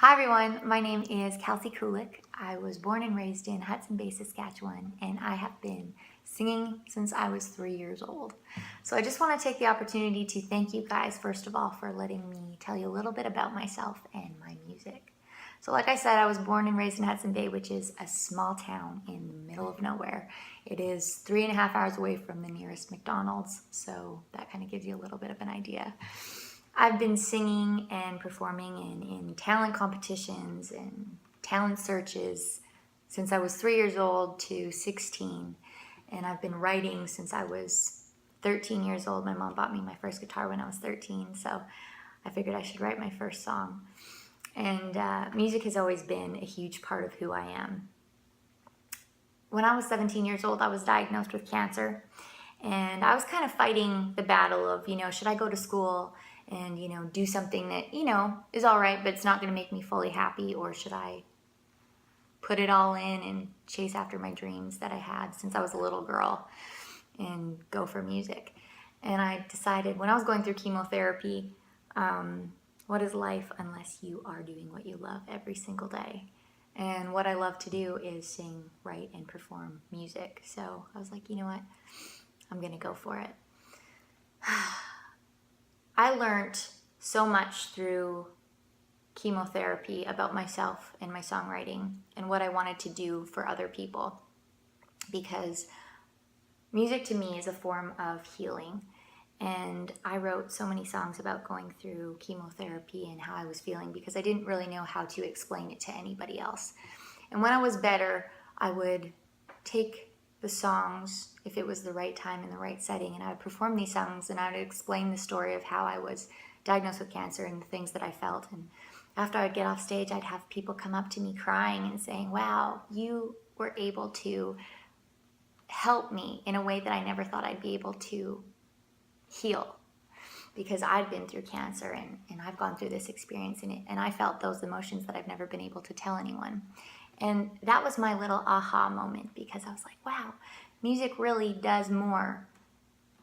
Hi everyone, my name is Kalsey Kulyk. I was born and raised in Hudson Bay, Saskatchewan, and I have been singing since I was 3 years old. So I just want to take the opportunity to thank you guys, first of all, for letting me tell you a little bit about myself and my music. So like I said, I was born and raised in Hudson Bay, which is a small town in the middle of nowhere. It is 3.5 hours away from the nearest McDonald's, so that kind of gives you a little bit of an idea. I've been singing and performing in talent competitions and talent searches since I was 3 years old to 16. And I've been writing since I was 13 years old. My mom bought me my first guitar when I was 13, so I figured I should write my first song. And music has always been a huge part of who I am. When I was 17 years old, I was diagnosed with cancer. And I was kind of fighting the battle of, should I go to school and, do something that, is all right, but it's not going to make me fully happy, or should I put it all in and chase after my dreams that I had since I was a little girl and go for music? And I decided when I was going through chemotherapy, what is life unless you are doing what you love every single day? And what I love to do is sing, write, and perform music. So I was like, you know what? I'm going to go for it. I learned so much through chemotherapy about myself and my songwriting and what I wanted to do for other people, because music to me is a form of healing. And I wrote so many songs about going through chemotherapy and how I was feeling because I didn't really know how to explain it to anybody else. And when I was better, I would take the songs, if it was the right time and the right setting, and I would perform these songs and I would explain the story of how I was diagnosed with cancer and the things that I felt. And after I would get off stage, I'd have people come up to me crying and saying, wow, you were able to help me in a way that I never thought I'd be able to heal, because I'd been through cancer and I've gone through this experience in it, and I felt those emotions that I've never been able to tell anyone. And that was my little aha moment, because I was like, wow, music really does more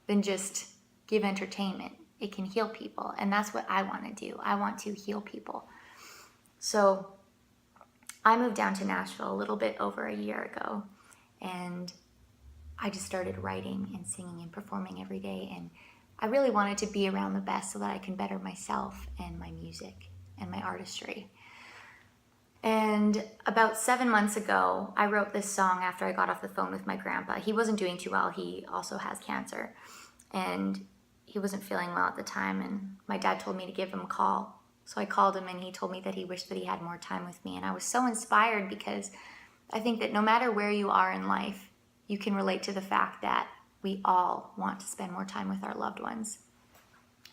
than just give entertainment. It can heal people, and that's what I want to do. I want to heal people. So I moved down to Nashville a little bit over a year ago, and I just started writing and singing and performing every day, and I really wanted to be around the best so that I can better myself and my music and my artistry. And about 7 months ago, I wrote this song after I got off the phone with my grandpa. He wasn't doing too well. He also has cancer, and he wasn't feeling well at the time, and my dad told me to give him a call. So I called him, and he told me that he wished that he had more time with me, and I was so inspired, because I think that no matter where you are in life, you can relate to the fact that we all want to spend more time with our loved ones.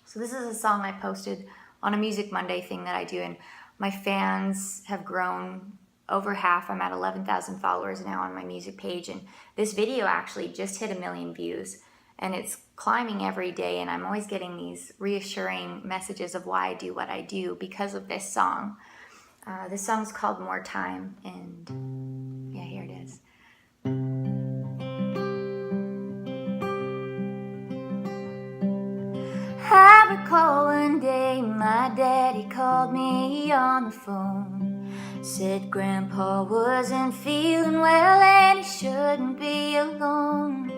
So this is a song I posted on a Music Monday thing that I do, and my fans have grown over half. I'm at 11,000 followers now on my music page, and this video actually just hit 1 million views, and it's climbing every day, and I'm always getting these reassuring messages of why I do what I do because of this song. This song's called More Time, and yeah, here it is. I recall one day my daddy called me on the phone, said Grandpa wasn't feeling well and he shouldn't be alone.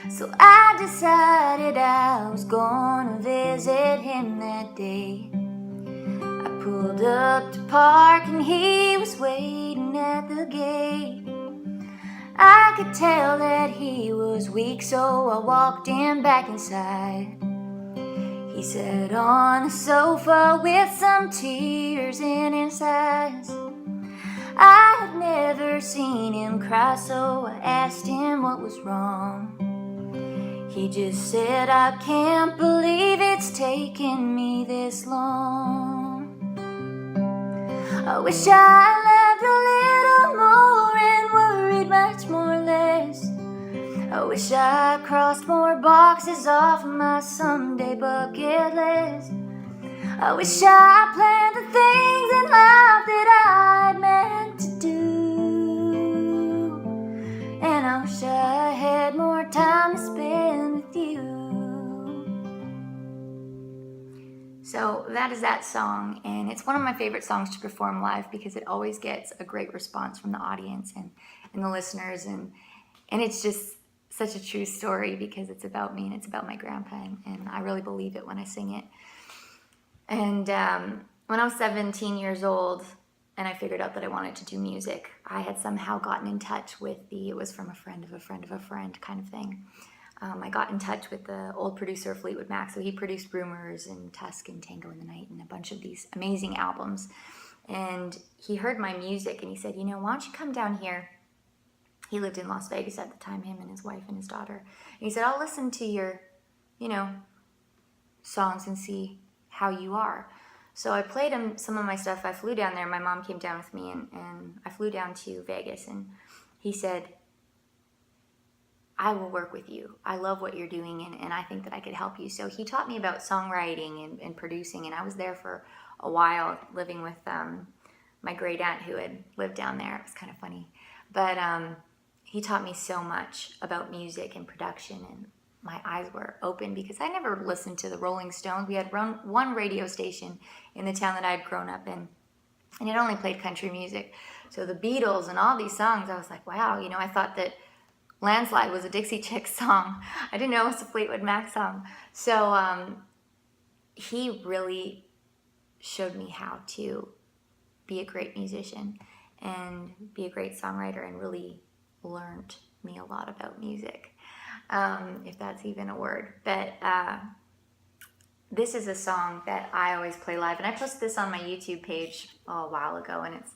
So I decided I was gonna visit him that day. I pulled up to park and he was waiting at the gate. I could tell that he was weak, so I walked him back inside. He sat on the sofa with some tears in his eyes. I had never seen him cry, so I asked him what was wrong. He just said, I can't believe it's taken me this long. I wish I loved a little more and worried much more less. I wish I crossed more boxes off my someday bucket list. I wish I planned the things in life that I'd meant to do. And I wish I had more time to spend with you. So that is that song, and it's one of my favorite songs to perform live because it always gets a great response from the audience and the listeners, and it's just such a true story because it's about me and it's about my grandpa, and I really believe it when I sing it. And when I was 17 years old and I figured out that I wanted to do music, I had somehow gotten in touch with it was from a friend of a friend of a friend kind of thing. I got in touch with the old producer of Fleetwood Mac, so he produced Rumors and Tusk and Tango in the Night and a bunch of these amazing albums. And he heard my music and he said, you know, why don't you come down here? He lived in Las Vegas at the time, him and his wife and his daughter. And he said, I'll listen to your, songs and see how you are. So I played him some of my stuff. I flew down there. My mom came down with me, and I flew down to Vegas. And he said, I will work with you. I love what you're doing, and I think that I could help you. So he taught me about songwriting and producing, and I was there for a while living with my great aunt who had lived down there. It was kind of funny. But he taught me so much about music and production, and my eyes were open because I never listened to the Rolling Stones. We had one radio station in the town that I had grown up in, and it only played country music. So the Beatles and all these songs, I was like, wow, I thought that Landslide was a Dixie Chicks song. I didn't know it was a Fleetwood Mac song. So he really showed me how to be a great musician and be a great songwriter, and really learned me a lot about music. If that's even a word. But this is a song that I always play live, and I posted this on my YouTube page a while ago, and it's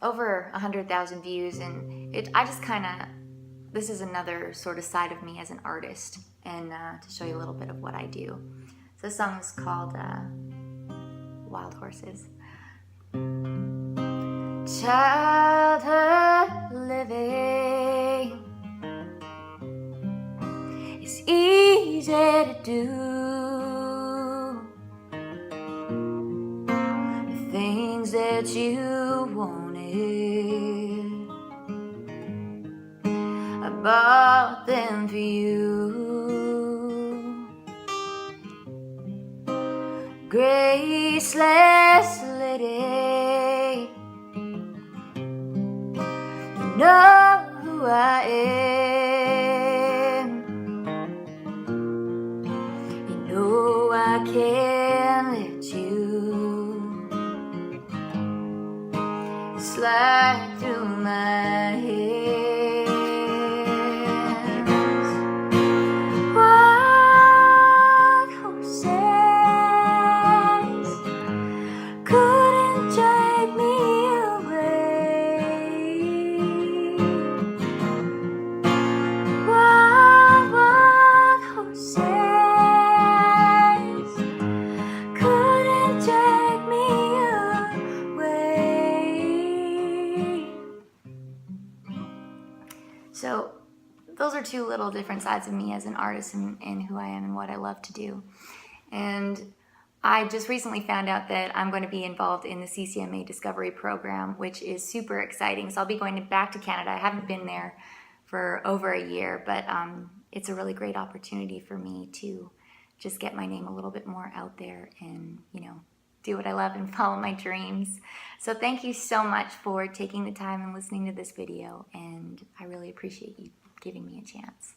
over 100,000 views, and this is another sort of side of me as an artist, and to show you a little bit of what I do. So this song is called Wild Horses. Childhood living is easy to do. The things that you wanted, I bought them for you. Graceless lady, you know who I am. You know I can't let you slide through my hands. Wild horses couldn't drag me away. Wild horses couldn't drag me away. So those are two little different sides of me as an artist, and who I am and what I love to do. And I just recently found out that I'm going to be involved in the CCMA Discovery Program, which is super exciting. So I'll be going back to Canada. I haven't been there for over a year, but it's a really great opportunity for me to just get my name a little bit more out there and, do what I love and follow my dreams. So thank you so much for taking the time and listening to this video, and I really appreciate you giving me a chance.